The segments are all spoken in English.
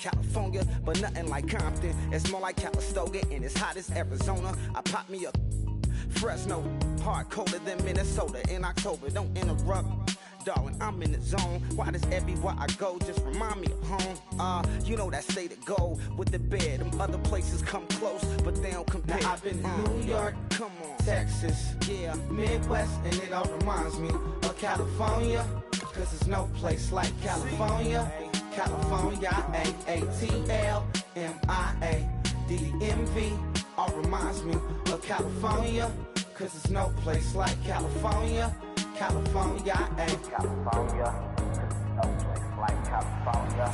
California, but nothing like Compton. It's more like Calistoga, and it's hot as Arizona. I pop me a Fresno, hard colder than Minnesota in October. Don't interrupt, darling, I'm in the zone. Why does everywhere I go just remind me of home? You know that state of gold with the bed. Them other places come close, but they don't compare. Now, I've been in New York, come on, Texas, yeah, Midwest, and it all reminds me of California, cause there's no place like California. California, A-A-T-L-M-I-A-D-M-V, all reminds me of California, cause there's no place like California. California, California, no place like California.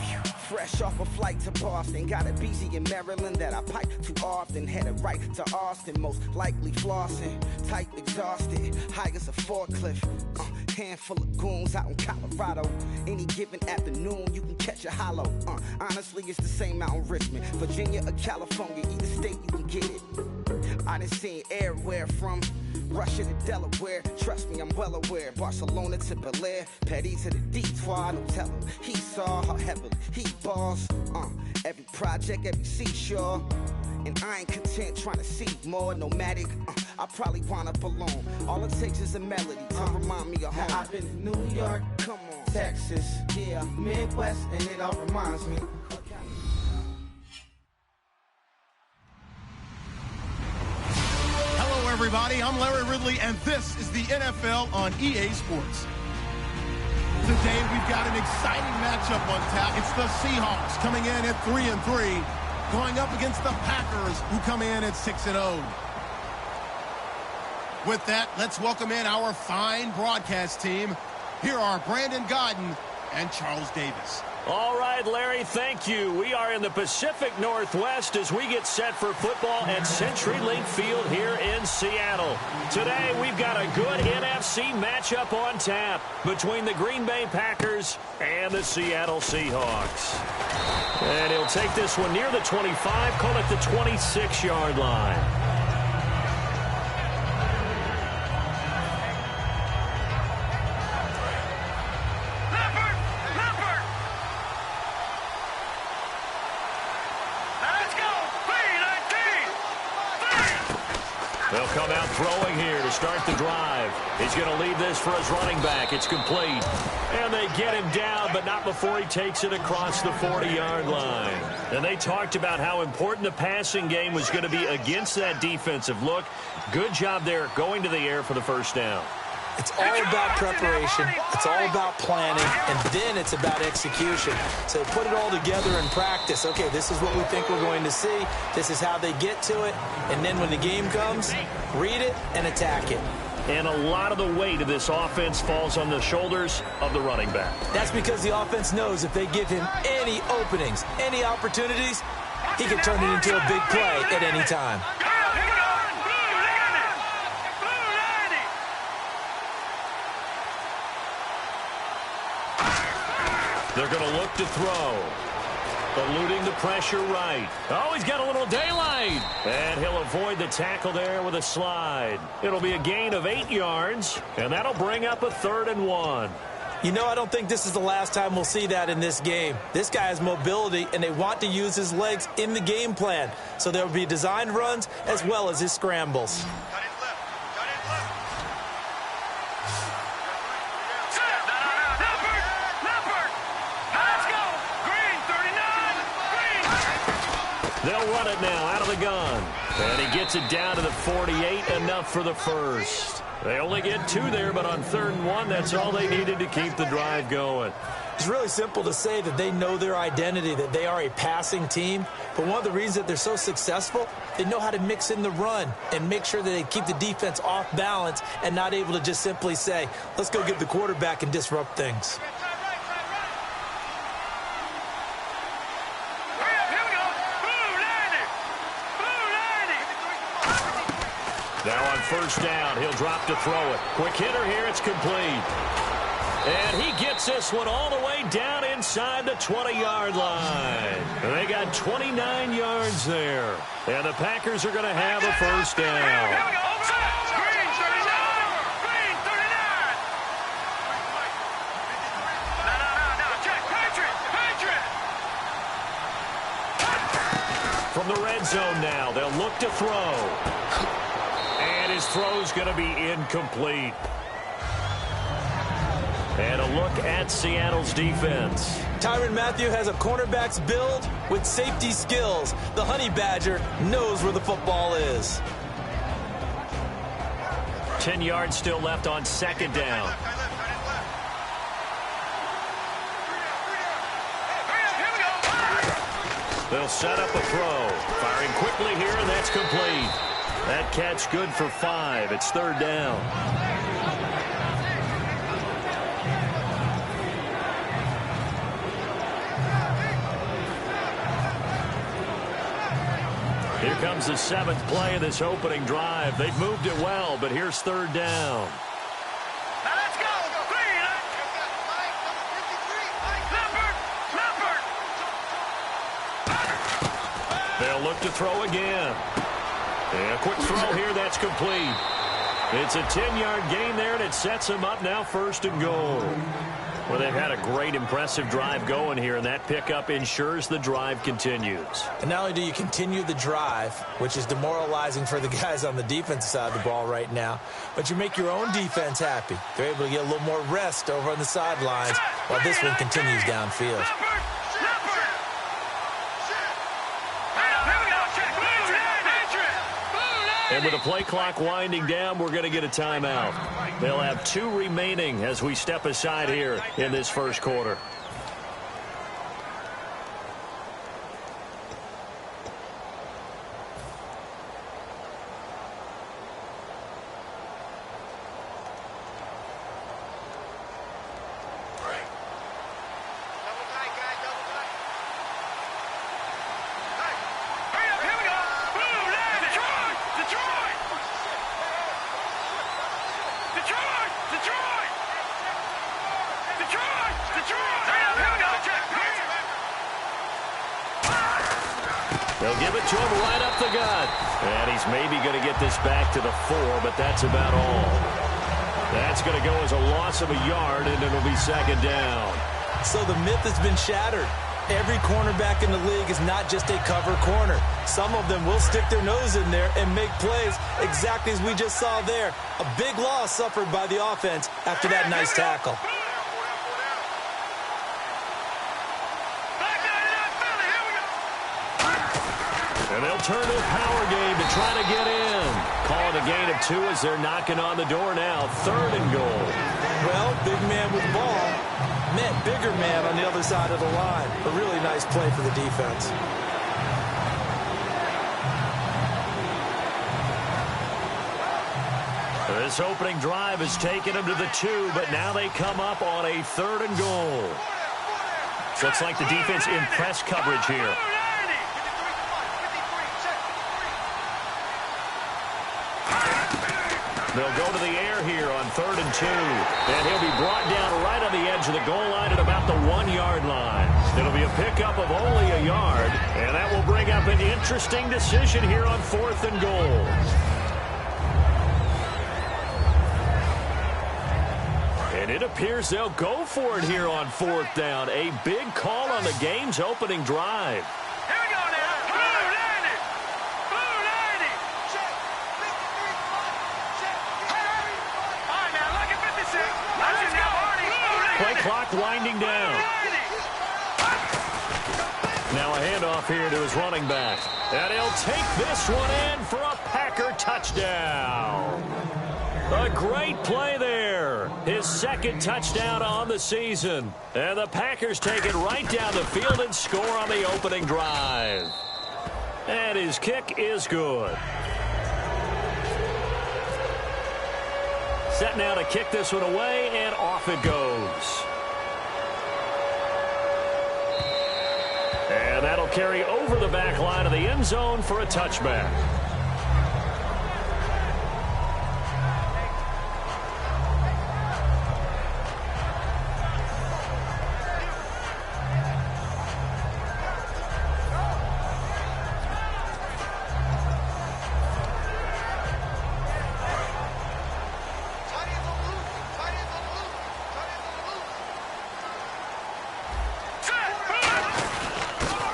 Fresh off a flight to Boston, got a BZ in Maryland that I pipe too often. Headed right to Austin, most likely flossing. Tight, exhausted, high as a forklift. Handful of goons out in Colorado. Any given afternoon, you can catch a hollow. Honestly, it's the same out in Richmond, Virginia or California. Either state, you can get it. I done seen everywhere from Russia to Delaware. Trust me, I'm well aware. Barcelona to Bel Air, Petty to the Detroit. Don't tell him he saw how heavily he balls. Every project, every seashore. And I ain't content trying to see more nomadic. I probably wind up alone. All it takes is a melody to remind me of home. Now, I've been to New York, come on, Texas, yeah, Midwest, and it all reminds me. Hello, everybody. I'm Larry Ridley, and this is the NFL on EA Sports. Today, we've got an exciting matchup on tap. It's the Seahawks coming in at 3-3. Going up against the Packers, who come in at 6-0. With that, let's welcome in our fine broadcast team. Here are Brandon Godden and Charles Davis. All right, Larry, thank you. We are in the Pacific Northwest as we get set for football at CenturyLink Field here in Seattle. Today, we've got a good NFC matchup on tap between the Green Bay Packers and the Seattle Seahawks. And he'll take this one near the 25, call it the 26-yard line. They'll come out throwing here to start the drive. He's going to lead this for his running back. It's complete. And they get him down, but not before he takes it across the 40-yard line. And they talked about how important the passing game was going to be against that defensive look. Good job there going to the air for the first down. It's all about preparation. It's all about planning, and then it's about execution. So put it all together in practice. Okay, this is what we think we're going to see. This is how they get to it. And then when the game comes, read it and attack it. And a lot of the weight of this offense falls on the shoulders of the running back. That's because the offense knows if they give him any openings, any opportunities, he can turn it into a big play at any time. They're going to look to throw. Eluding the pressure right. Oh, he's got a little daylight. And he'll avoid the tackle there with a slide. It'll be a gain of 8 yards, and that'll bring up a 3rd and 1. You know, I don't think this is the last time we'll see that in this game. This guy has mobility, and they want to use his legs in the game plan. So there will be designed runs as well as his scrambles. They'll run it now out of the gun. And he gets it down to the 48, enough for the first. They only get 2 there, but on 3rd and 1, that's all they needed to keep the drive going. It's really simple to say that they know their identity, that they are a passing team. But one of the reasons that they're so successful, they know how to mix in the run and make sure that they keep the defense off balance and not able to just simply say, let's go get the quarterback and disrupt things. Now on 1st down, he'll drop to throw it. Quick hitter here, it's complete. And he gets this one all the way down inside the 20-yard line. And they got 29 yards there. And the Packers are going to have a 1st down. Green 39! No, check. Patriot! from the red zone now. They'll look to throw. And his throw's going to be incomplete. And a look at Seattle's defense. Tyrann Mathieu has a cornerback's build with safety skills. The Honey Badger knows where the football is. 10 yards still left on second down. They'll set up a throw. Firing quickly here, and that's complete. That catch good for 5. It's third down. Here comes the 7th play of this opening drive. They've moved it well, but here's third down. Now let's go. They'll look to throw again. And a quick throw here, that's complete. It's a 10-yard gain there, and it sets them up now first and goal. Well, they've had a great, impressive drive going here, and that pickup ensures the drive continues. And not only do you continue the drive, which is demoralizing for the guys on the defensive side of the ball right now, but you make your own defense happy. They're able to get a little more rest over on the sidelines while this one continues downfield. And with the play clock winding down, we're going to get a timeout. They'll have 2 remaining as we step aside here in this first quarter. They'll give it to him right up the gut. And he's maybe going to get this back to the 4, but that's about all. That's going to go as a loss of a yard, and it'll be second down. So the myth has been shattered. Every cornerback in the league is not just a cover corner. Some of them will stick their nose in there and make plays exactly as we just saw there. A big loss suffered by the offense after that nice tackle. And they'll turn to a power game to try to get in. Calling a gain of 2 as they're knocking on the door now. Third and goal. Well, big man with ball met bigger man on the other side of the line. A really nice play for the defense. This opening drive has taken them to the 2, but now they come up on a third and goal. Looks like the defense in press coverage here. They'll go to the air here on 3rd and 2. And he'll be brought down right on the edge of the goal line at about the 1-yard line. It'll be a pickup of only a yard. And that will bring up an interesting decision here on 4th and goal. And it appears they'll go for it here on 4th down. A big call on the game's opening drive. Play clock winding down. Now a handoff here to his running back. And he'll take this one in for a Packer touchdown. A great play there. His 2nd touchdown on the season. And the Packers take it right down the field and score on the opening drive. And his kick is good. Set now to kick this one away, and off it goes. And that'll carry over the back line of the end zone for a touchback.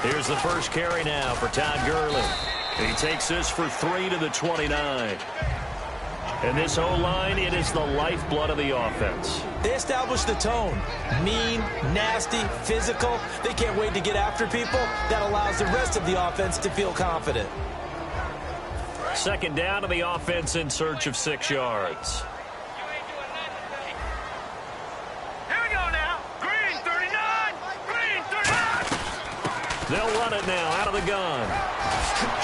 Here's the first carry now for Todd Gurley. He takes this for 3 to the 29. And this O-line, it is the lifeblood of the offense. They established the tone. Mean, nasty, physical. They can't wait to get after people. That allows the rest of the offense to feel confident. Second down to the offense in search of 6 yards. Here we go now. Green 39. Green 39. They'll run it now out of the gun.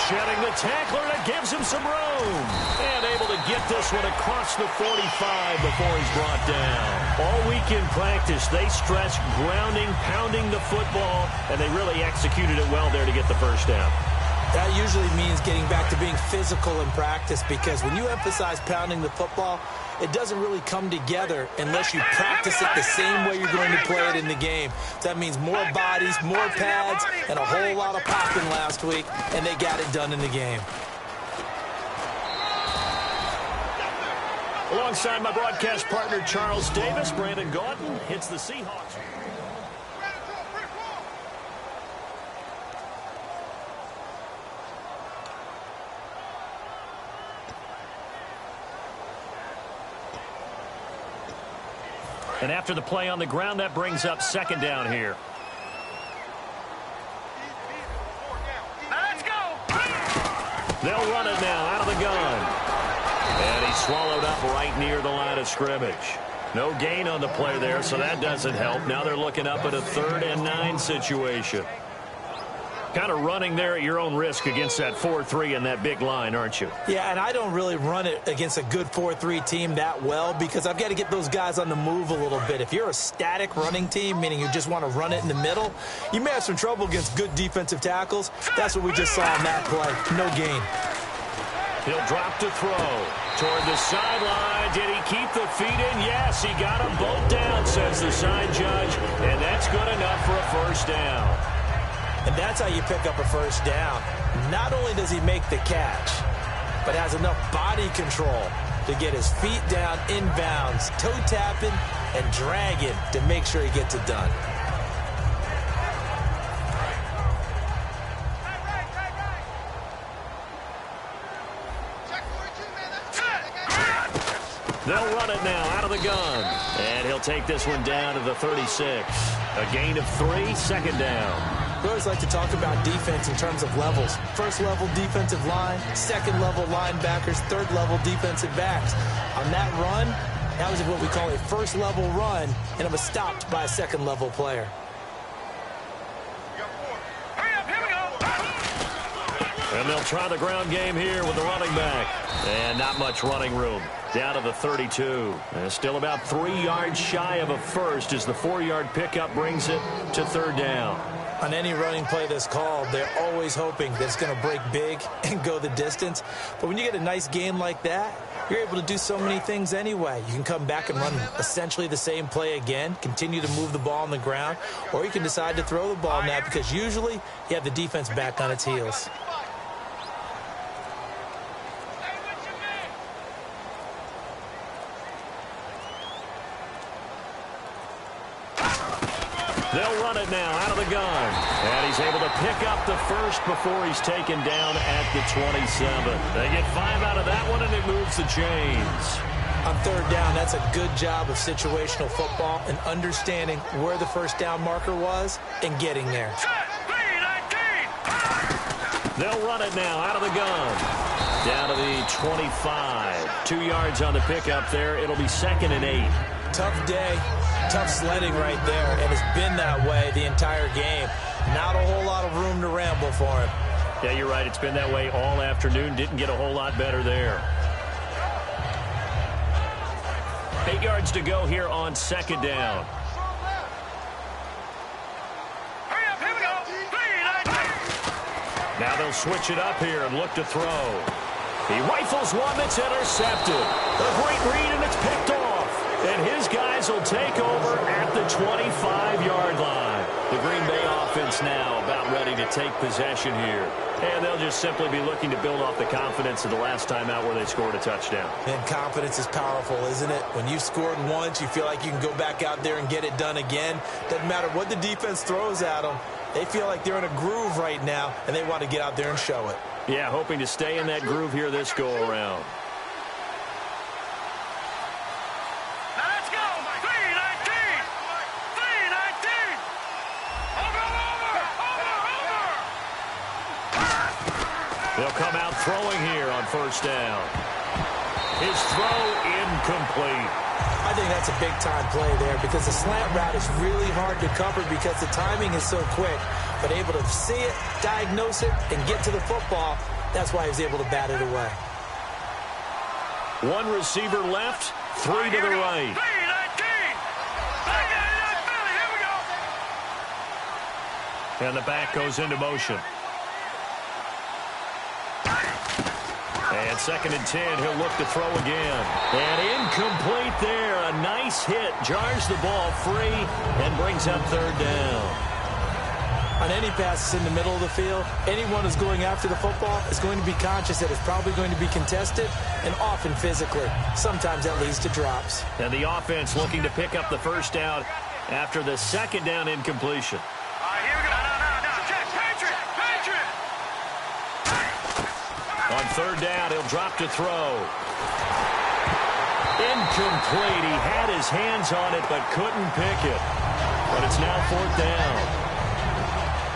Shedding the tackler that gives him some room. And able to get this one across the 45 before he's brought down. All week in practice, they stressed grounding, pounding the football, and they really executed it well there to get the first down. That usually means getting back to being physical in practice, because when you emphasize pounding the football, it doesn't really come together unless you practice it the same way you're going to play it in the game. That means more bodies, more pads, and a whole lot of popping last week, and they got it done in the game. Alongside my broadcast partner, Charles Davis, Brandon Gaudin hits the Seahawks. And after the play on the ground, that brings up second down here. Let's go. They'll run it now out of the gun. And he's swallowed up right near the line of scrimmage. No gain on the play there, so that doesn't help. Now they're looking up at a 3rd and 9 situation. Kind of running there at your own risk against that 4-3 and that big line, aren't you? Yeah, and I don't really run it against a good 4-3 team that well, because I've got to get those guys on the move a little bit. If you're a static running team, meaning you just want to run it in the middle, you may have some trouble against good defensive tackles. That's what we just saw on that play. No gain. He'll drop to throw toward the sideline. Did he keep the feet in? Yes, he got them both down, says the side judge, and that's good enough for a first down. And that's how you pick up a first down. Not only does he make the catch, but has enough body control to get his feet down inbounds, toe tapping and dragging to make sure he gets it done. They'll run it now out of the gun. And he'll take this one down to the 36. A gain of 3, second down. We always like to talk about defense in terms of levels. First level defensive line, second level linebackers, third level defensive backs. On that run, that was what we call a first level run, and it was stopped by a second level player. Hurry up, here we go. And they'll try the ground game here with the running back. And not much running room. Down to the 32. And still about 3 yards shy of a first as the 4-yard pickup brings it to 3rd down. On any running play that's called, they're always hoping that it's going to break big and go the distance. But when you get a nice gain like that, you're able to do so many things anyway. You can come back and run essentially the same play again, continue to move the ball on the ground, or you can decide to throw the ball now, because usually you have the defense back on its heels. They'll run it now out of the gun. And he's able to pick up the first before he's taken down at the 27. They get 5 out of that one, and it moves the chains. On 3rd down, that's a good job of situational football and understanding where the first down marker was and getting there. They'll run it now out of the gun. Down to the 25. 2 yards on the pickup there. It'll be 2nd and 8. Tough day, tough sledding right there, and it's been that way the entire game. Not a whole lot of room to ramble for him. Yeah, you're right. It's been that way all afternoon. Didn't get a whole lot better there. 8 yards to go here on 2nd down. Hurry up, here we go. 3, 9, 8. Now they'll switch it up here and look to throw. He rifles one that's intercepted. A great read, and it's picked off. And his guys will take over at the 25-yard line. The Green Bay offense now about ready to take possession here. And they'll just simply be looking to build off the confidence of the last time out where they scored a touchdown. And confidence is powerful, isn't it? When you've scored once, you feel like you can go back out there and get it done again. Doesn't matter what the defense throws at them. They feel like they're in a groove right now, and they want to get out there and show it. Yeah, hoping to stay in that groove here this go-around. They'll come out throwing here on first down. His throw incomplete. I think that's a big-time play there because the slant route is really hard to cover because the timing is so quick. But able to see it, diagnose it, and get to the football, that's why he was able to bat it away. One receiver left, three to the right. And the back goes into motion. And 2nd and 10, he'll look to throw again. And incomplete there. A nice hit. Jars the ball free and brings up 3rd down. On any passes in the middle of the field, anyone who's going after the football is going to be conscious that it's probably going to be contested and often physically. Sometimes that leads to drops. And the offense looking to pick up the first down after the 2nd down incompletion. Here we go. On 3rd down, he'll drop to throw. Incomplete. He had his hands on it, but couldn't pick it. But it's now 4th down.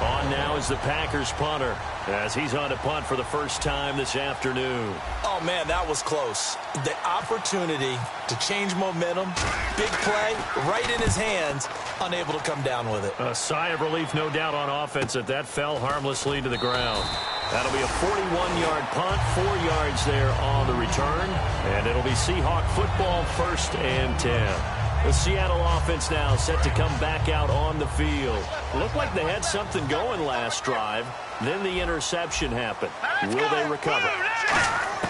On now is the Packers punter as he's on to punt for the first time this afternoon. Oh, man, that was close. The opportunity to change momentum, big play, right in his hands, unable to come down with it. A sigh of relief, no doubt, on offense that fell harmlessly to the ground. That'll be a 41-yard punt, 4 yards there on the return, and it'll be Seahawk football, 1st and 10. The Seattle offense now set to come back out on the field. Looked like they had something going last drive. Then the interception happened. Will they recover?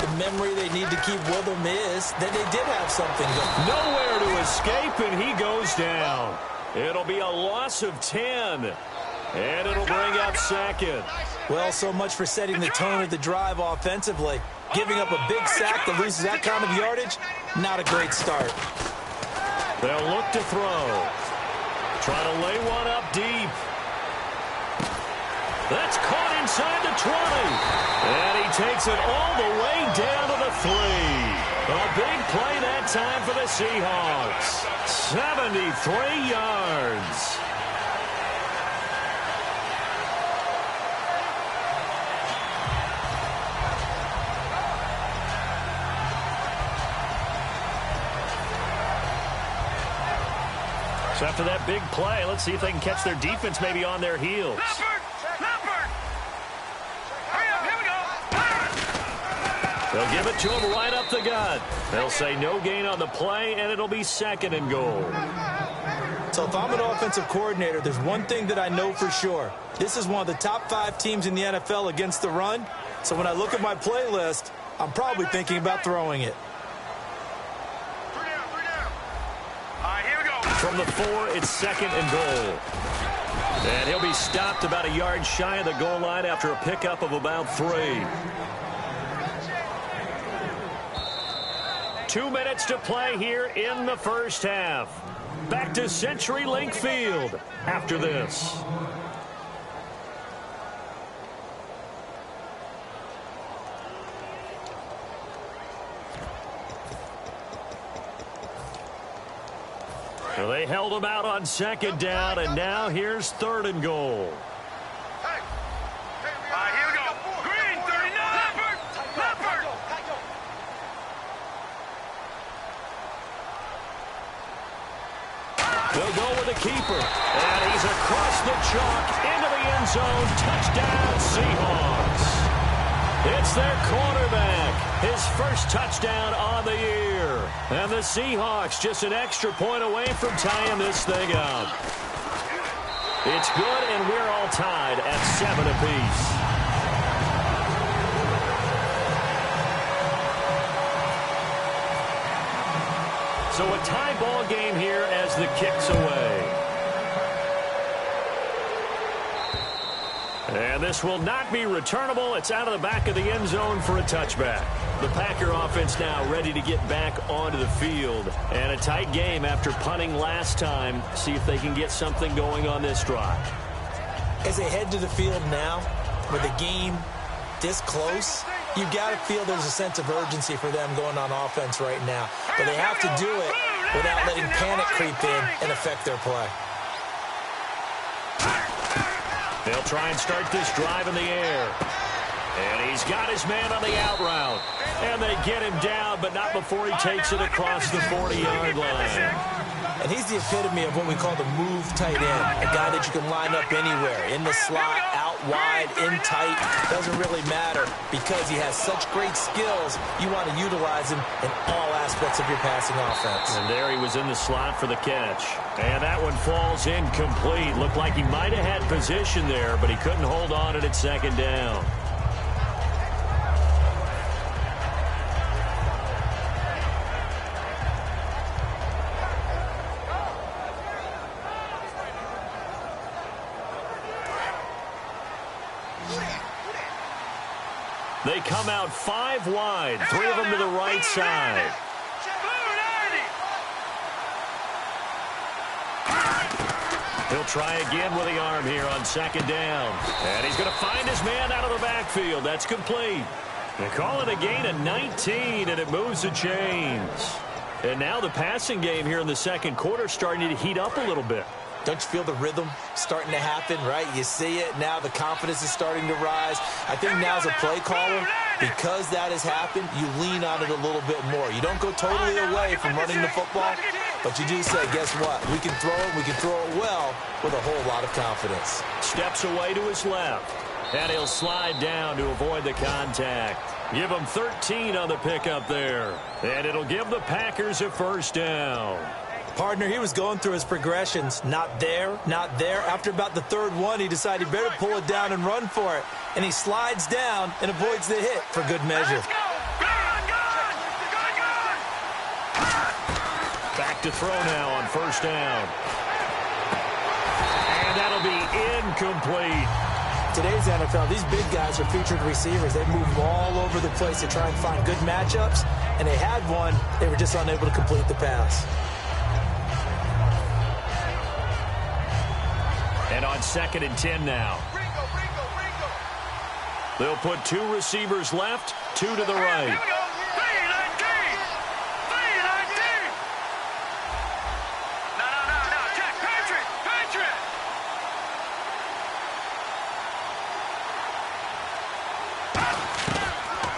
The memory they need to keep with them is that they did have something going. Nowhere to escape, and he goes down. It'll be a loss of 10, and it'll bring up 2nd. Well, so much for setting the tone of the drive offensively. Giving up a big sack that loses that kind of yardage, not a great start. They'll look to throw. Try to lay one up deep. That's caught inside the 20. And he takes it all the way down to the 3. A big play that time for the Seahawks. 73 yards. So after that big play, let's see if they can catch their defense maybe on their heels. Leopard! Hurry up, here we go! They'll give it to him right up the gut. They'll say no gain on the play, and it'll be 2nd and goal. So if I'm an offensive coordinator, there's one thing that I know for sure. This is one of the top 5 teams in the NFL against the run. So when I look at my play list, I'm probably thinking about throwing it. From the 4, it's 2nd and goal. And he'll be stopped about a yard shy of the goal line after a pickup of about 3. 2 minutes to play here in the first half. Back to CenturyLink Field after this. Well, they held him out on 2nd down, and now here's 3rd and goal. Here we go. Green, 39. Leopard! They'll go with the keeper. And he's across the chalk into the end zone. Touchdown, Seahawks. It's their quarterback. His first touchdown on the year. And the Seahawks just an extra point away from tying this thing up. It's good, and we're all tied at 7 apiece. So a tie ball game here as the kick's away. And this will not be returnable. It's out of the back of the end zone for a touchback. The Packer offense now ready to get back onto the field. And a tight game after punting last time. See if they can get something going on this drive. As they head to the field now, with the game this close, you've got to feel there's a sense of urgency for them going on offense right now. But they have to do it without letting panic creep in and affect their play. They'll try and start this drive in the air. And he's got his man on the out route. And they get him down, but not before he takes it across the 40-yard line. And he's the epitome of what we call the move tight end, a guy that you can line up anywhere, in the slot, out wide, in tight, doesn't really matter because he has such great skills. You want to utilize him in all aspects of your passing offense. And there he was in the slot for the catch. And that one falls incomplete. Looked like he might have had position there, but he couldn't hold on to it at second down. They come out 5 wide, 3 of them to the right side. He'll try again with the arm here on second down. And he's going to find his man out of the backfield. That's complete. They call it a gain of 19, and it moves the chains. And now the passing game here in the second quarter starting to heat up a little bit. Don't you feel the rhythm starting to happen, right? You see it now. The confidence is starting to rise. I think now as a play caller, because that has happened, you lean on it a little bit more. You don't go totally away from running the football, but you do say, guess what? We can throw it. We can throw it well with a whole lot of confidence. Steps away to his left. And he'll slide down to avoid the contact. Give him 13 on the pickup there. And it'll give the Packers a first down. Partner, he was going through his progressions. Not there, not there. After about the third one, he decided he better pull it down and run for it. And he slides down and avoids the hit for good measure. Back to throw now on first down. And that'll be incomplete. Today's NFL, these big guys are featured receivers. They move all over the place to try and find good matchups. And they had one. They were just unable to complete the pass. And on 2nd and 10 now. They'll put 2 receivers left, 2 to the right.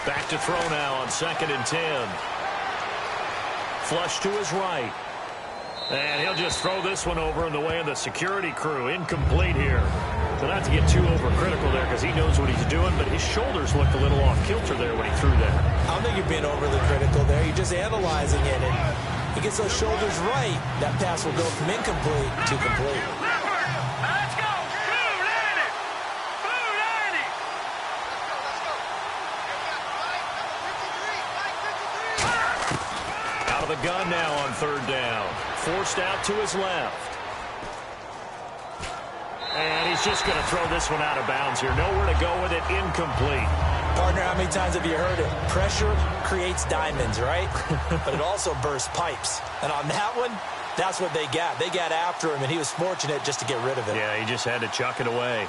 Back to throw now on 2nd and 10. Flush to his right. And he'll just throw this one over in the way of the security crew. Incomplete here. So not to get too overcritical there because he knows what he's doing, but his shoulders looked a little off kilter there when he threw that. I don't think you're being overly critical there. You're just analyzing it, and he gets those shoulders right. That pass will go from incomplete to complete. Let's go! Blue landed! Blue landed! Out of the gun now on 3rd down. Forced out to his left. And he's just going to throw this one out of bounds here. Nowhere to go with it. Incomplete. Partner, how many times have you heard it? Pressure creates diamonds, right? But it also bursts pipes. And on that one, that's what they got. They got after him, and he was fortunate just to get rid of it. Yeah, he just had to chuck it away.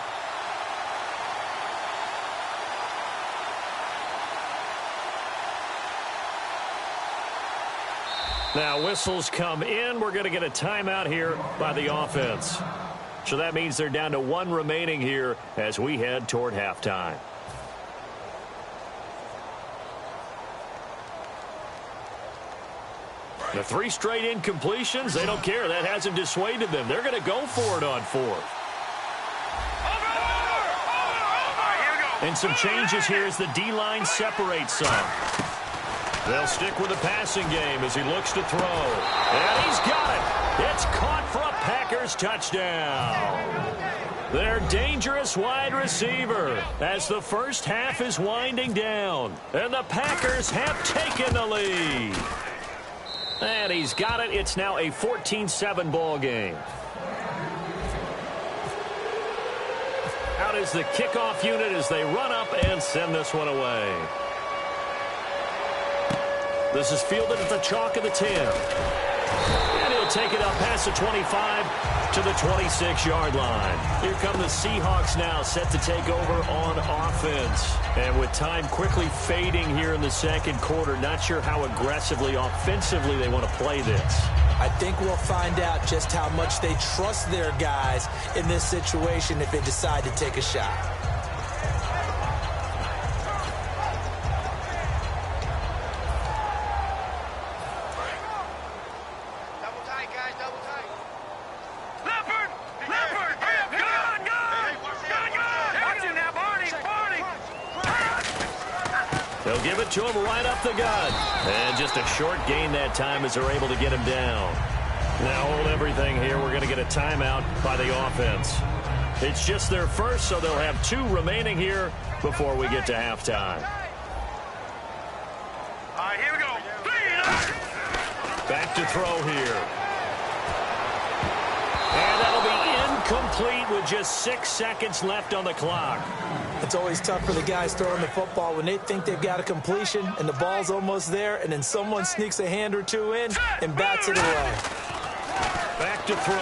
Now, whistles come in. We're going to get a timeout here by the offense. So that means they're down to 1 remaining here as we head toward halftime. The 3 straight incompletions, they don't care. That hasn't dissuaded them. They're going to go for it on 4th. And some changes here as the D-line separates some. They'll stick with the passing game as he looks to throw. And he's got it. It's caught for a Packers touchdown. Their dangerous wide receiver as the first half is winding down. And the Packers have taken the lead. And he's got it. It's now a 14-7 ball game. out is the kickoff unit as they run up and send this one away. This is fielded at the chalk of the 10. And he'll take it up past the 25 to the 26-yard line. Here come the Seahawks now, set to take over on offense. And with time quickly fading here in the second quarter, not sure how aggressively, offensively they want to play this. I think we'll find out just how much they trust their guys in this situation if they decide to take a shot. Double tight, guys, double tight. Leopard! Leopard! Go! Watch it now, Barney! They'll give it to him right up the gut. And just a short gain that time as they're able to get him down. Now hold everything here. We're going to get a timeout by the offense. It's just their first, so they'll have 2 remaining here before we get to halftime. All right, here we go. Back to throw here. And that'll be incomplete with just 6 seconds left on the clock. It's always tough for the guys throwing the football when they think they've got a completion and the ball's almost there, and then someone sneaks a hand or 2 in and bats it away. Back to throw.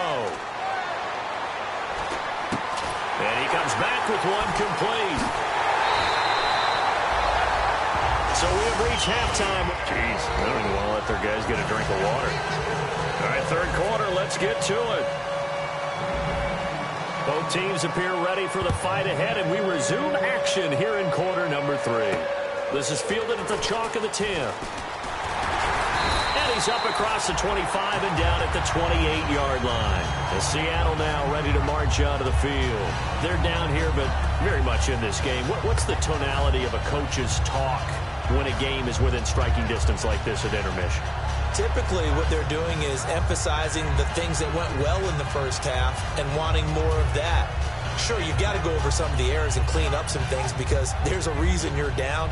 And he comes back with one complete. So we have reached halftime. Jeez, I don't even want to let their guys get a drink of water. All right, third quarter, let's get to it. Both teams appear ready for the fight ahead, and we resume action here in quarter number 3. This is fielded at the chalk of the 10. And he's up across the 25 and down at the 28-yard line. And Seattle now ready to march out of the field. They're down here, but very much in this game. What's the tonality of a coach's talk when a game is within striking distance like this at intermission? Typically, what they're doing is emphasizing the things that went well in the first half and wanting more of that. Sure, you've got to go over some of the errors and clean up some things because there's a reason you're down.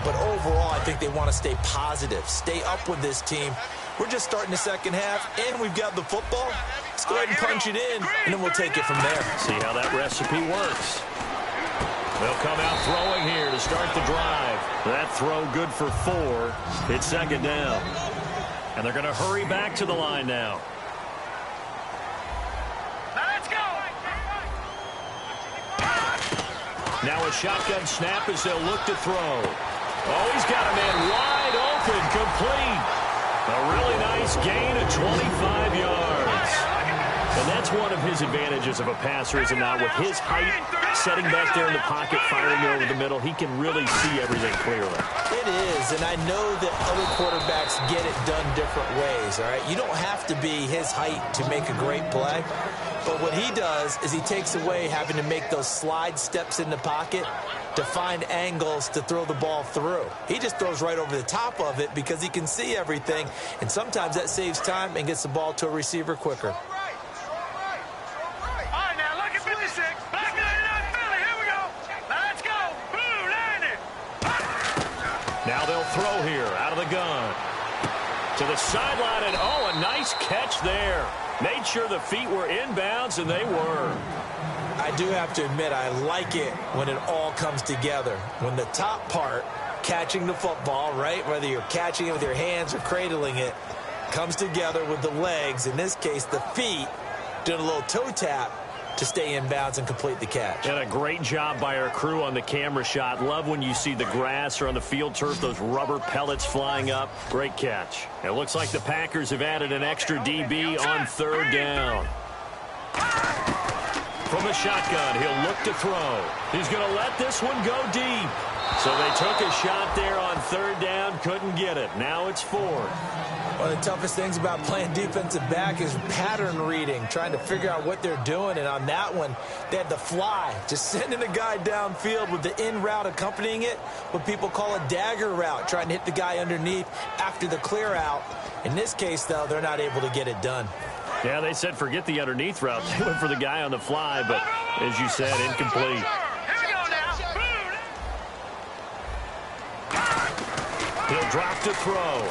But overall, I think they want to stay positive, stay up with this team. We're just starting the second half, and we've got the football. Let's go ahead and punch it in, and then we'll take it from there. See how that recipe works. They'll come out throwing here to start the drive. That throw good for 4. It's second down. And they're going to hurry back to the line now. Let's go! Now a shotgun snap as they'll look to throw. Oh, he's got a man wide open, complete. A really nice gain of 25 yards. And that's one of his advantages of a passer, is it not? With his height, setting back there in the pocket, firing over the middle, he can really see everything clearly. It is, and I know that other quarterbacks get it done different ways, all right? You don't have to be his height to make a great play. But what he does is he takes away having to make those slide steps in the pocket to find angles to throw the ball through. He just throws right over the top of it because he can see everything, and sometimes that saves time and gets the ball to a receiver quicker. Now they'll throw here out of the gun. To the sideline, and oh, a nice catch there. Made sure the feet were inbounds, and they were. I do have to admit, I like it when it all comes together. When the top part, catching the football, right, whether you're catching it with your hands or cradling it, comes together with the legs, in this case the feet, doing a little toe tap to stay in bounds and complete the catch. And a great job by our crew on the camera shot. Love when you see the grass or on the field turf, those rubber pellets flying up. Great catch. It looks like the Packers have added an extra DB on third down. From the shotgun, he'll look to throw. He's going to let this one go deep. So they took a shot there on third down, couldn't get it. Now it's 4. One of the toughest things about playing defensive back is pattern reading, trying to figure out what they're doing. And on that one, they had the fly, just sending a guy downfield with the in route accompanying it, what people call a dagger route, trying to hit the guy underneath after the clear out. In this case, though, they're not able to get it done. Yeah, they said forget the underneath route. They went for the guy on the fly, but as you said, incomplete. He'll drop to throw.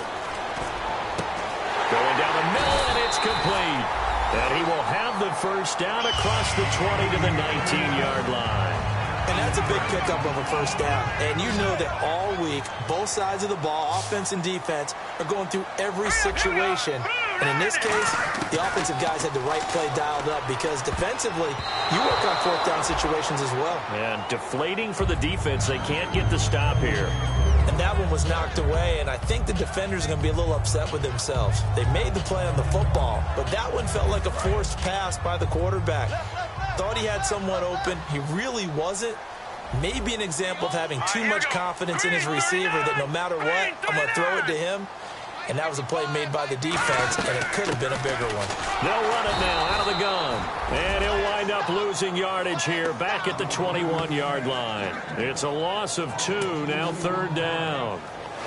Going down the middle, and it's complete. And he will have the first down across the 20 to the 19-yard line. And that's a big pickup of a first down. And you know that all week, both sides of the ball, offense and defense, are going through every situation. And in this case, the offensive guys had the right play dialed up because defensively, you work on fourth down situations as well. And deflating for the defense. They can't get the stop here. And that one was knocked away, and I think the defenders are going to be a little upset with themselves. They made the play on the football, but that one felt like a forced pass by the quarterback. Thought he had someone open. He really wasn't. Maybe an example of having too much confidence in his receiver that no matter what, I'm going to throw it to him. And that was a play made by the defense, and it could have been a bigger one. They'll run it now out of the gun. And he'll wind up losing yardage here back at the 21-yard line. It's a loss of 2, now third down.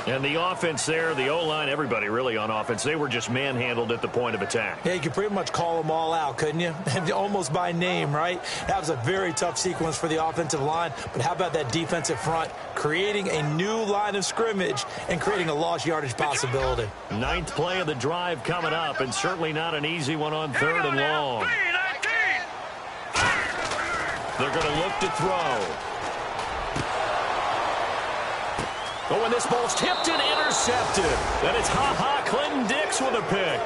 And the offense there, the O-line, everybody really on offense, they were just manhandled at the point of attack. Yeah, you could pretty much call them all out, couldn't you? Almost by name, right? That was a very tough sequence for the offensive line. But how about that defensive front creating a new line of scrimmage and creating a lost yardage possibility? 9th play of the drive coming up, and certainly not an easy one on third and long. They're going to look to throw. Oh, and this ball's tipped and intercepted. And it's Clinton Dix with a pick.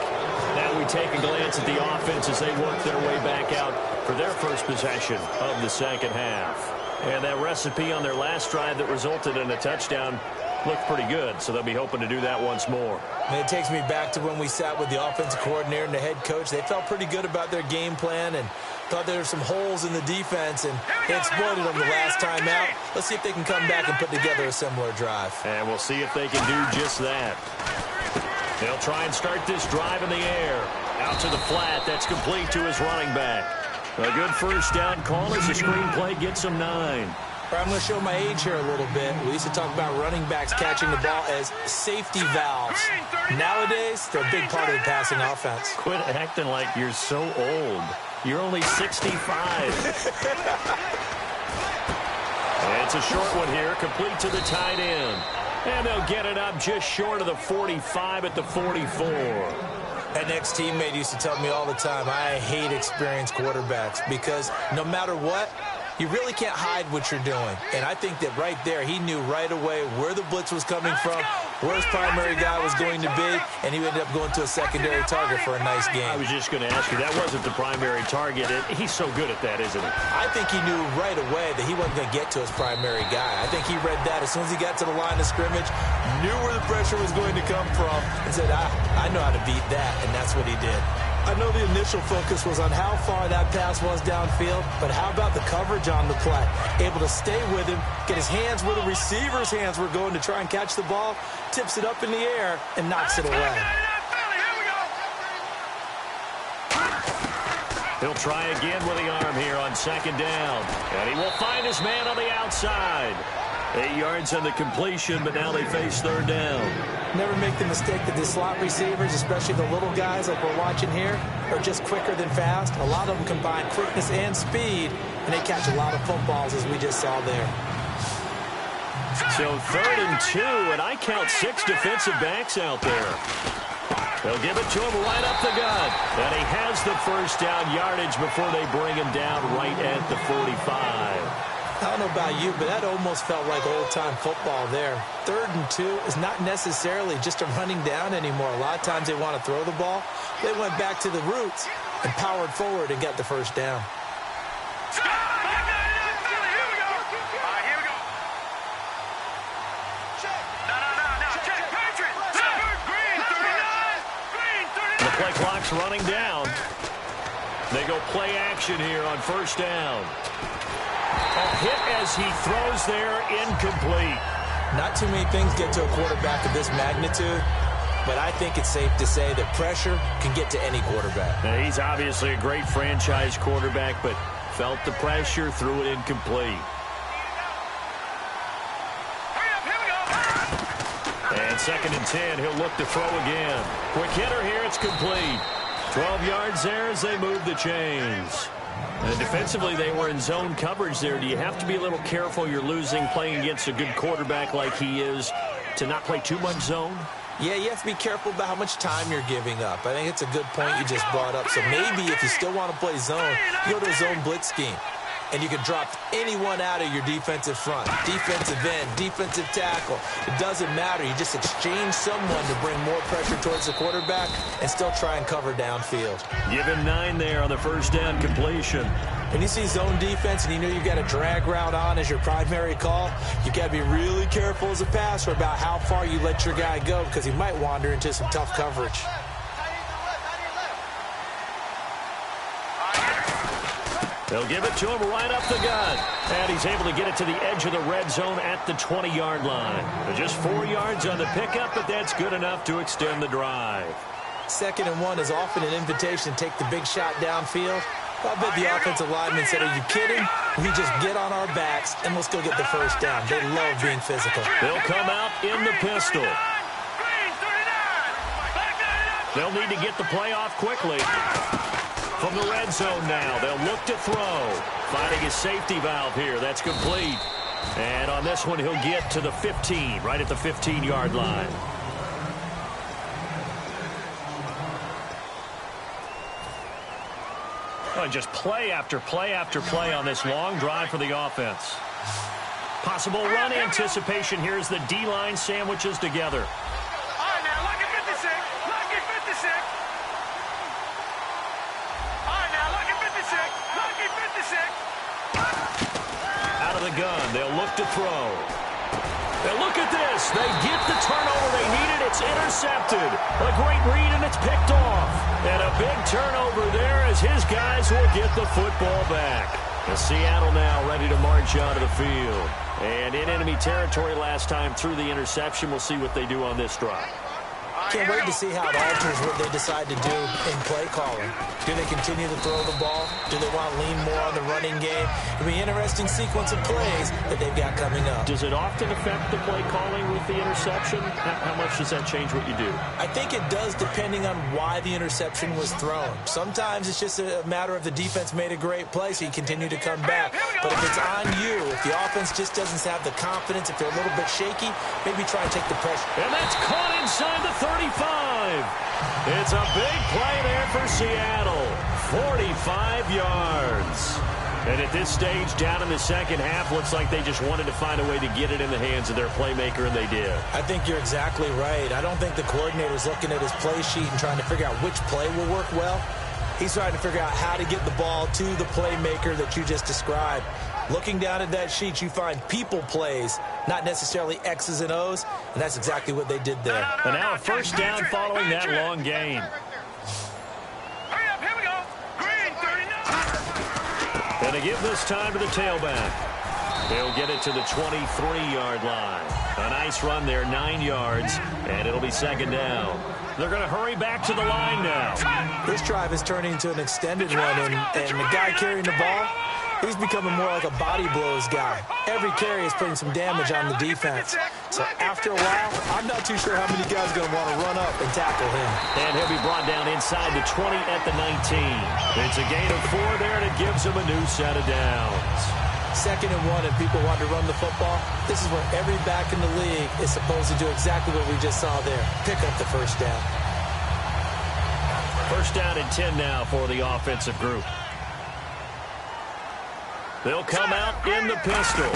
Now we take a glance at the offense as they work their way back out for their first possession of the second half. And that recipe on their last drive that resulted in a touchdown looked pretty good, so they'll be hoping to do that once more. And it takes me back to when we sat with the offensive coordinator and the head coach. They felt pretty good about their game plan and thought there were some holes in the defense, and they exploited them the last time out. Let's see if they can come back and put together a similar drive. And we'll see if they can do just that. They'll try and start this drive in the air. Out to the flat. That's complete to his running back. A good first down call as the screenplay gets him 9. I'm going to show my age here a little bit. We used to talk about running backs catching the ball as safety valves. Nowadays, they're a big part of the passing offense. Quit acting like you're so old. You're only 65. And it's a short one here, complete to the tight end. And they'll get it up just short of the 45 at the 44. An ex-teammate used to tell me all the time, I hate experienced quarterbacks because no matter what, you really can't hide what you're doing. And I think that right there, he knew right away where the blitz was coming from, where his primary guy was going to be, and he ended up going to a secondary target for a nice game. I was just going to ask you, that wasn't the primary target. He's so good at that, isn't he? I think he knew right away that he wasn't going to get to his primary guy. I think he read that as soon as he got to the line of scrimmage, knew where the pressure was going to come from, and said, I know how to beat that, and that's what he did. I know the initial focus was on how far that pass was downfield, but how about the coverage on the play? Able to stay with him, get his hands where the receiver's hands were going to try and catch the ball, tips it up in the air, and knocks it away. He'll try again with the arm here on second down. And he will find his man on the outside. 8 yards on the completion, but now they face third down. Never make the mistake that the slot receivers, especially the little guys like we're watching here, are just quicker than fast. A lot of them combine quickness and speed, and they catch a lot of footballs, as we just saw there. So 3rd and 2, and I count 6 defensive backs out there. They'll give it to him right up the gut. And he has the first down yardage before they bring him down right at the 45. I don't know about you, but that almost felt like old-time football there. 3rd and 2 is not necessarily just a running down anymore. A lot of times they want to throw the ball. They went back to the roots and powered forward and got the first down. The play clock's running down. They go play action here on first down. A hit as he throws there, incomplete. Not too many things get to a quarterback of this magnitude, but I think it's safe to say that pressure can get to any quarterback. Now, he's obviously a great franchise quarterback, but felt the pressure, threw it incomplete. And 2nd and 10, he'll look to throw again. Quick hitter here, it's complete. 12 yards there as they move the chains. And defensively, they were in zone coverage there. Do you have to be a little careful? You're losing playing against a good quarterback like he is to not play too much zone? Yeah, you have to be careful about how much time you're giving up. I think it's a good point you just brought up. So maybe if you still want to play zone, you go to a zone blitz scheme. and you can drop anyone out of your defensive front. Defensive end, defensive tackle. It doesn't matter. You just exchange someone to bring more pressure towards the quarterback and still try and cover downfield. Give him 9 there on the first down completion. When you see zone defense and you know you've got a drag route on as your primary call, you got to be really careful as a passer about how far you let your guy go because he might wander into some tough coverage. They'll give it to him right up the gut. And he's able to get it to the edge of the red zone at the 20-yard line. Just 4 yards on the pickup, but that's good enough to extend the drive. 2nd and 1 is often an invitation to take the big shot downfield. I bet the offensive lineman said, are you kidding? We just get on our backs and let's go get the first down. They love being physical. They'll come out in the pistol. They'll need to get the play off quickly. From the red zone now, they'll look to throw. Finding his safety valve here. That's complete. And on this one, he'll get to the 15, right at the 15-yard line. Oh, just play after play after play on this long drive for the offense. Possible run anticipation here as the D-line sandwiches together. All right, now, look at 56. Look at 56. All right, now, look at 56. Look at 56. Out of the gun, they'll look to throw. And look at this. They get the turnover they needed. It's intercepted. A great read, and it's picked off. And a big turnover there as his guys will get the football back. And Seattle now ready to march onto the field. And in enemy territory last time through the interception. We'll see what they do on this drive. Can't wait to see how it alters what they decide to do in play calling. Do they continue to throw the ball? Do they want to lean more on the running game? It'll be an interesting sequence of plays that they've got coming up. Does it often affect the play calling with the interception? How much does that change what you do? I think it does depending on why the interception was thrown. Sometimes it's just a matter of the defense made a great play, so you continue to come back. But if it's on you, if the offense just doesn't have the confidence, if they're a little bit shaky, maybe try and take the pressure. And that's caught inside the 35. It's a big play there for Seattle. 45 yards. And at this stage, down in the second half, looks like they just wanted to find a way to get it in the hands of their playmaker, and they did. I think you're exactly right. I don't think the coordinator's looking at his play sheet and trying to figure out which play will work well. He's trying to figure out how to get the ball to the playmaker that you just described. Looking down at that sheet, you find people plays, not necessarily X's and O's, and that's exactly what they did there. And now a first down following that long gain. Hurry up, here we go. Green, 39. And to give this time to the tailback. They'll get it to the 23-yard line. A nice run there, 9 yards, and it'll be second down. They're going to hurry back to the line now. This drive is turning into an extended one, and the guy carrying the ball, he's becoming more like a body blows guy. Every carry is putting some damage on the defense. So after a while, I'm not too sure how many guys are going to want to run up and tackle him. And he'll be brought down inside the 20 at the 19. It's a gain of 4 there, and it gives him a new set of downs. 2nd and 1, and people want to run the football. This is where every back in the league is supposed to do exactly what we just saw there. Pick up the first down. First down and 10 now for the offensive group. They'll come out in the pistol.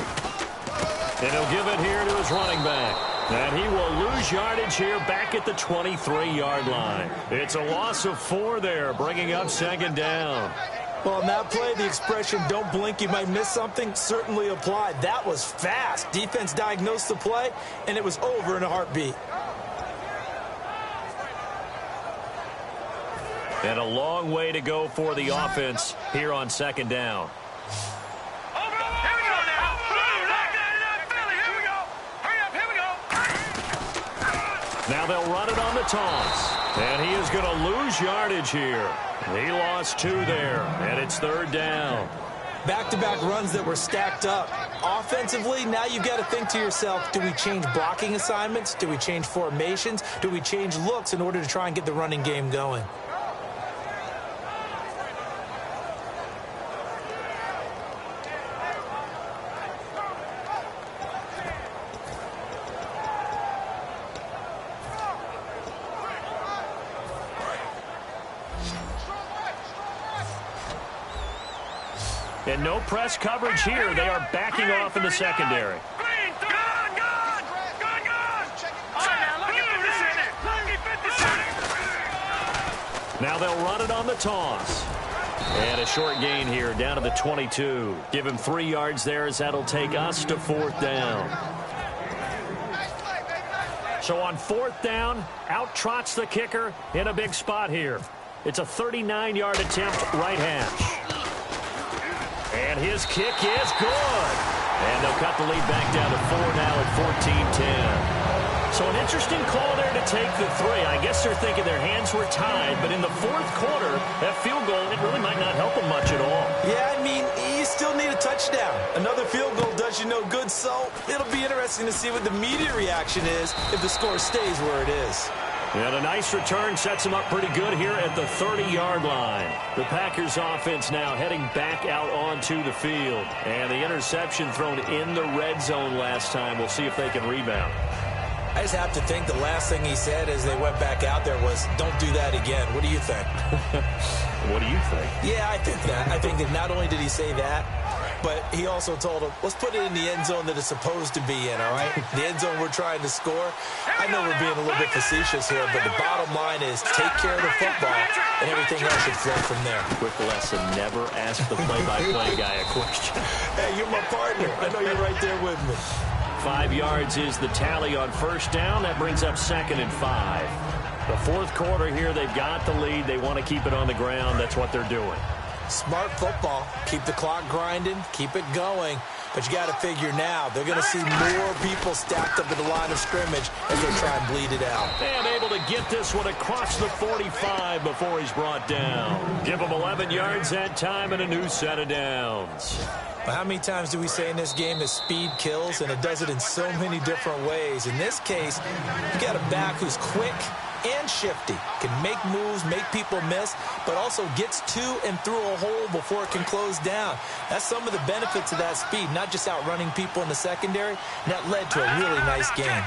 And he'll give it here to his running back. And he will lose yardage here back at the 23-yard line. It's a loss of 4 there, bringing up second down. Well, on that play, the expression, don't blink, you might miss something, certainly applied. That was fast. Defense diagnosed the play, and it was over in a heartbeat. And a long way to go for the offense here on second down. Now they'll run it on the toss. And he is going to lose yardage here. He lost 2 there, and it's third down. Back-to-back runs that were stacked up. Offensively, now you've got to think to yourself, do we change blocking assignments? Do we change formations? Do we change looks in order to try and get the running game going? And no press coverage here. They are backing off in the secondary. Now they'll run it on the toss. And a short gain here down to the 22. Give him 3 yards there as that'll take us to 4th down. So on 4th down, out trots the kicker in a big spot here. It's a 39-yard attempt, right hash. And his kick is good. And they'll cut the lead back down to 4 now at 14-10. So an interesting call there to take the 3. I guess they're thinking their hands were tied, but in the 4th quarter, that field goal, it really might not help them much at all. Yeah, I mean, you still need a touchdown. Another field goal does you no good, so it'll be interesting to see what the media reaction is if the score stays where it is. And a nice return sets them up pretty good here at the 30-yard line. The Packers offense now heading back out onto the field. And the interception thrown in the red zone last time. We'll see if they can rebound. I just have to think the last thing he said as they went back out there was, don't do that again. What do you think? What do you think? Yeah, I think that. I think that not only did he say that, but he also told him, let's put it in the end zone that it's supposed to be in, all right? The end zone we're trying to score. I know we're being a little bit facetious here, but the bottom line is take care of the football, and everything else should flow from there. Quick lesson, never ask the play-by-play guy a question. Hey, you're my partner. I know you're right there with me. 5 yards is the tally on 1st down. That brings up 2nd and 5. The 4th quarter here, they've got the lead. They want to keep it on the ground. That's what they're doing. Smart football. Keep the clock grinding. Keep it going. But you got to figure now, they're going to see more people stacked up at the line of scrimmage as they try and bleed it out. And able to get this one across the 45 before he's brought down. Give him 11 yards that time and a new set of downs. But how many times do we say in this game that speed kills, and it does it in so many different ways? In this case, you got a back who's quick and shifty, can make moves, make people miss, but also gets to and through a hole before it can close down. That's some of the benefits of that speed, not just outrunning people in the secondary, and that led to a really nice game.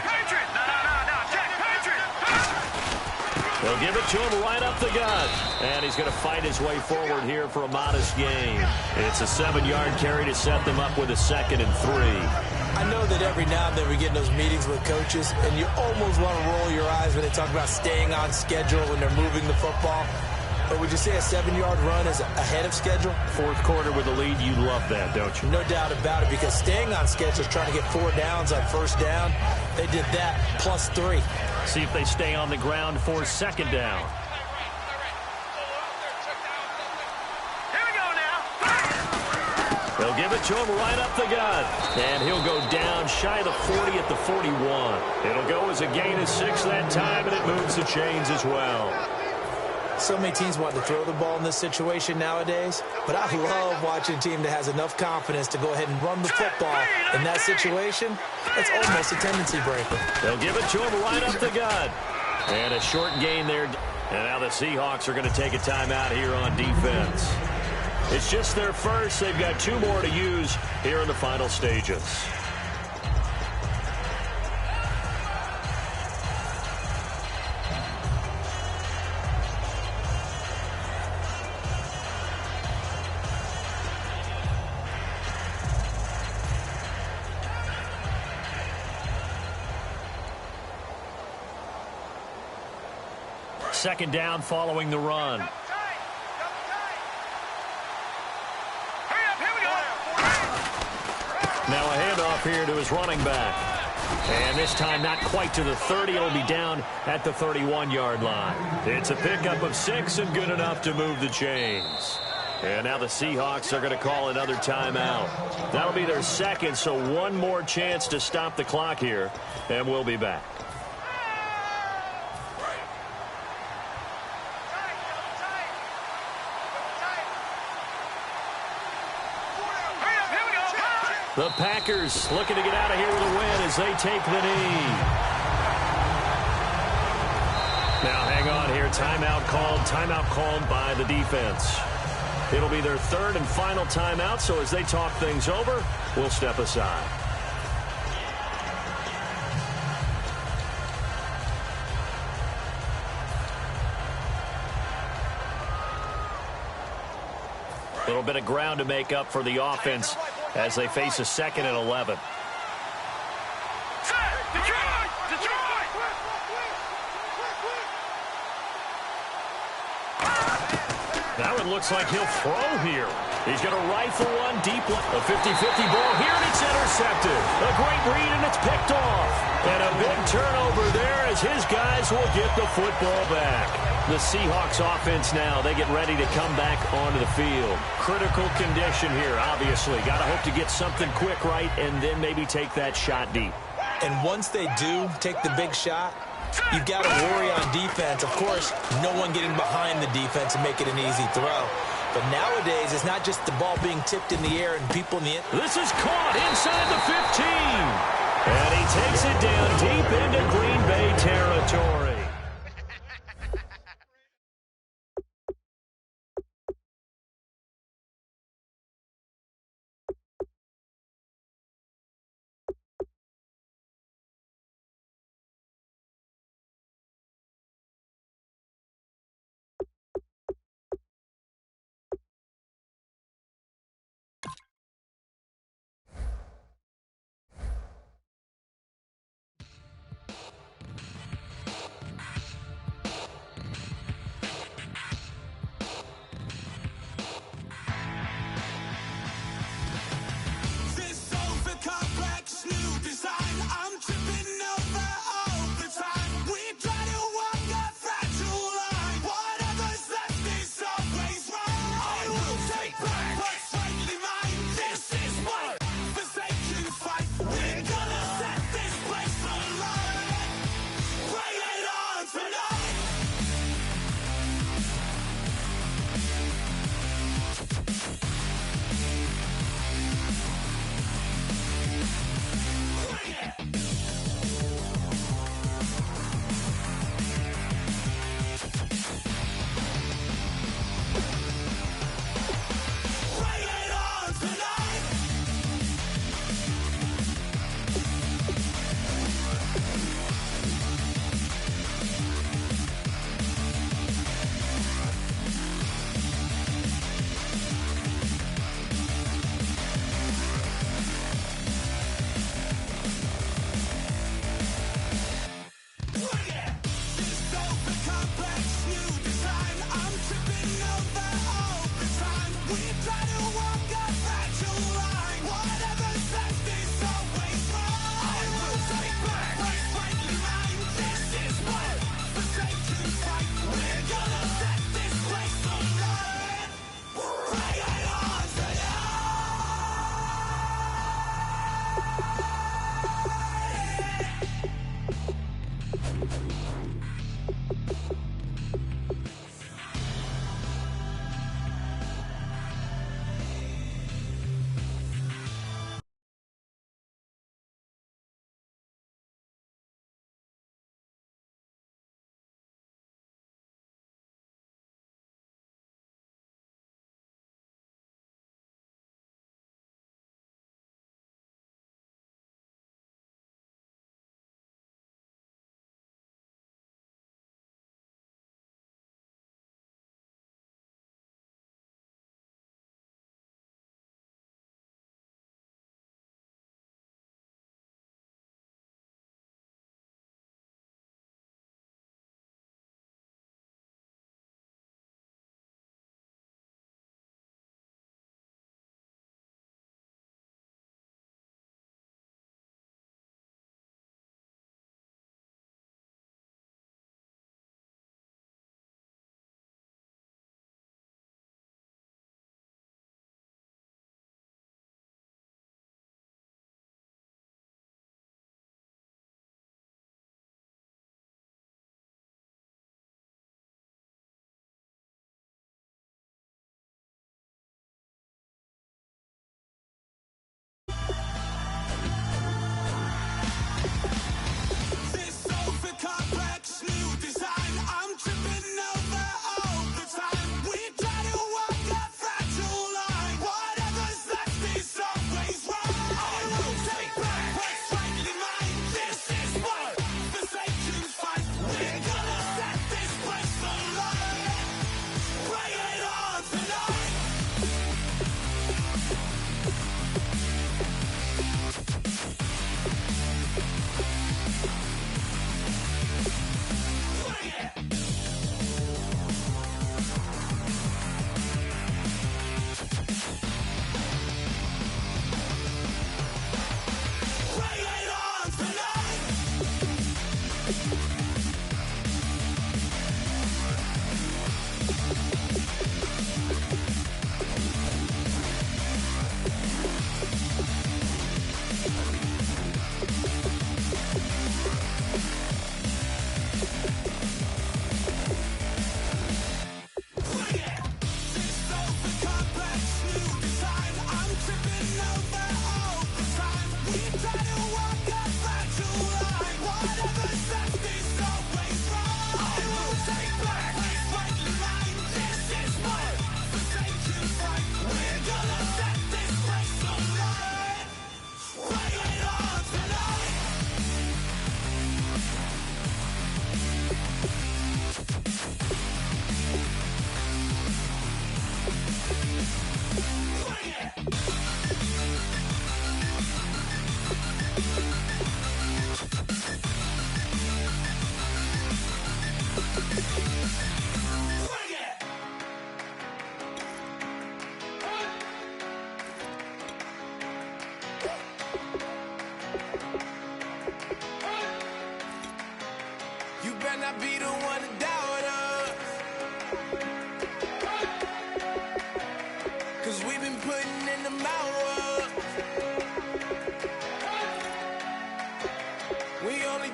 They'll give it to him right up the gut. And he's going to fight his way forward here for a modest gain. It's a 7-yard carry to set them up with a 2nd and 3. I know that every now and then we get in those meetings with coaches, and you almost want to roll your eyes when they talk about staying on schedule when they're moving the football. But would you say a 7-yard run is ahead of schedule? 4th quarter with the lead, you love that, don't you? No doubt about it, because staying on schedule is trying to get 4 downs on 1st down. They did that plus 3. See if they stay on the ground for 2nd down. Here we go now. They'll give it to him right up the gut. And he'll go down shy of the 40 at the 41. It'll go as a gain of 6 that time, and it moves the chains as well. So many teams want to throw the ball in this situation nowadays, but I love watching a team that has enough confidence to go ahead and run the football in that situation. It's almost a tendency breaker. They'll give it to him right up the gut. And a short gain there. And now the Seahawks are going to take a timeout here on defense. It's just their first. They've got 2 more to use here in the final stages. Second down following the run. Now a handoff here to his running back. And this time not quite to the 30. It'll be down at the 31-yard line. It's a pickup of 6 and good enough to move the chains. And now the Seahawks are going to call another timeout. That'll be their 2nd, so 1 more chance to stop the clock here. And we'll be back. The Packers looking to get out of here with a win as they take the knee. Now hang on here. Timeout called by the defense. It'll be their 3rd and final timeout, so as they talk things over, we'll step aside. A little bit of ground to make up for the offense as they face a 2nd and 11. Now it looks like he'll throw here. He's going to rifle one deep. A 50-50 ball here, and it's intercepted. A great read, and it's picked off. And a big turnover there as his guys will get the football back. The Seahawks offense now, they get ready to come back onto the field. Critical condition here, obviously. Got to hope to get something quick right and then maybe take that shot deep. And once they do take the big shot, you've got to worry on defense. Of course, no one getting behind the defense and make it an easy throw. But nowadays, it's not just the ball being tipped in the air and people in the end. This is caught inside the 15. And he takes it down deep into Green Bay territory.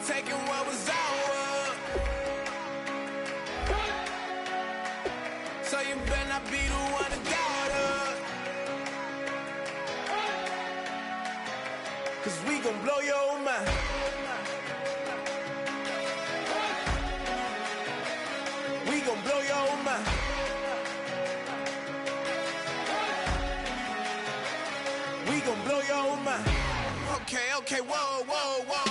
ain't taking what was ours. So you better not be the one to doubt us. 'Cause we gon' blow your mind. We gon' blow your mind. We gon' blow your mind. Okay, whoa, whoa, whoa.